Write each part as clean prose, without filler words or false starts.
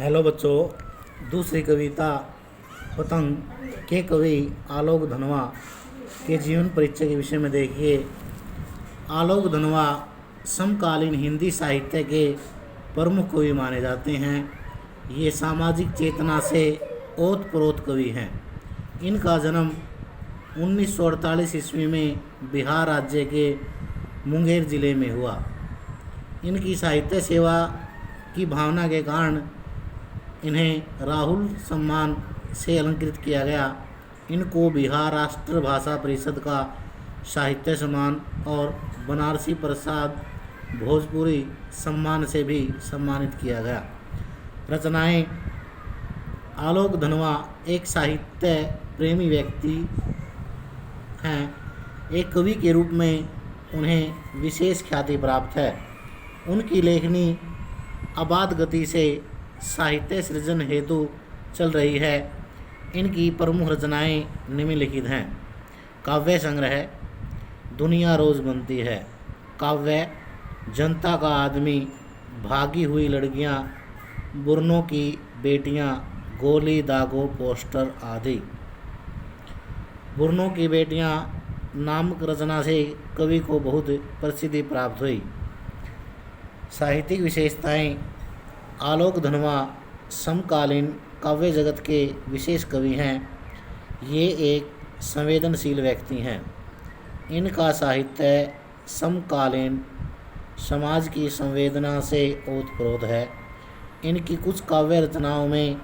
Hello बच्चों। दूसरी कविता पतंग के कवि आलोक धनवा के जीवन परिचय के विषय में देखिए। आलोक धनवा समकालीन हिंदी साहित्य के प्रमुख कवि माने जाते हैं। ये सामाजिक चेतना से ओतप्रोत कवि हैं। इनका जन्म 1948 ईस्वी में बिहार राज्य के मुंगेर जिले में हुआ। इनकी साहित्य सेवा की भावना के कारण इन्हें राहुल सम्मान से अलंकृत किया गया। इनको बिहार राष्ट्र भाषा परिषद का साहित्य सम्मान और बनारसी प्रसाद भोजपुरी सम्मान से भी सम्मानित किया गया। रचनाएं। आलोक धनवा एक साहित्य प्रेमी व्यक्ति हैं। एक कवि के रूप में उन्हें विशेष ख्याति प्राप्त है। उनकी लेखनी अबाध गति से साहित्य सृजन हेतु चल रही है। इनकी प्रमुख रचनाएं निम्नलिखित हैं। काव्य संग्रह दुनिया रोज बनती है, काव्य जनता का आदमी, भागी हुई लड़कियां, बुरनों की बेटियां, गोली दागो पोस्टर आदि। बुरनों की बेटियां नामक रचना से कवि को बहुत प्रसिद्धि प्राप्त हुई। साहित्यिक विशेषताएं। आलोक धनवा समकालीन काव्य जगत के विशेष कवि हैं। ये एक संवेदनशील व्यक्ति हैं। इनका साहित्य समकालीन समाज की संवेदना से ओतप्रोत है। इनकी कुछ काव्य रचनाओं में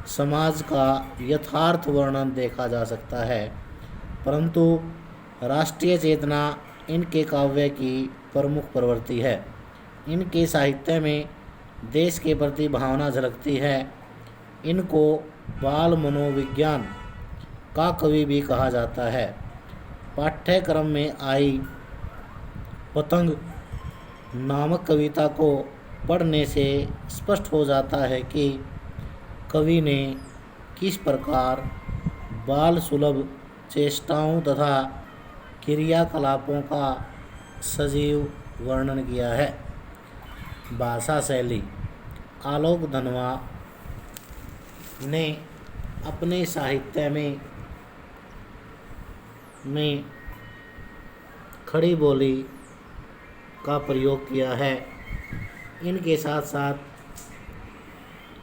समाज का यथार्थ वर्णन देखा जा सकता है, परंतु राष्ट्रीय चेतना इनके काव्य की प्रमुख प्रवृत्ति है। इनके साहित्य में देश के प्रति भावना झलकती है। इनको बाल मनोविज्ञान का कवि भी कहा जाता है। पाठ्यक्रम में आई पतंग नामक कविता को पढ़ने से स्पष्ट हो जाता है कि कवि ने किस प्रकार बाल सुलभ चेष्टाओं तथा क्रियाकलापों का सजीव वर्णन किया है। भाषा शैली। आलोक धनवा ने अपने साहित्य में खड़ी बोली का प्रयोग किया है। इनके साथ साथ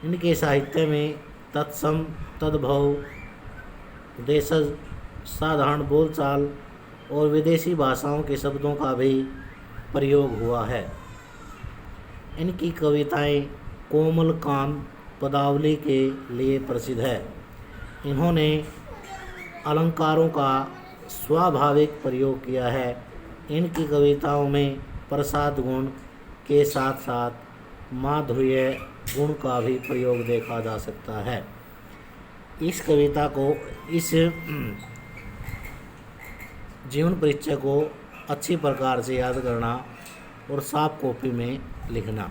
इनके साहित्य में तत्सम, तद्भव, देशज, साधारण बोलचाल और विदेशी भाषाओं के शब्दों का भी प्रयोग हुआ है। इनकी कविताएं कोमल कान पदावली के लिए प्रसिद्ध है। इन्होंने अलंकारों का स्वाभाविक प्रयोग किया है। इनकी कविताओं में प्रसाद गुण के साथ साथ माधुर्य गुण का भी प्रयोग देखा जा सकता है। इस जीवन परिचय को अच्छी प्रकार से याद करना और साफ कॉपी में लिखना।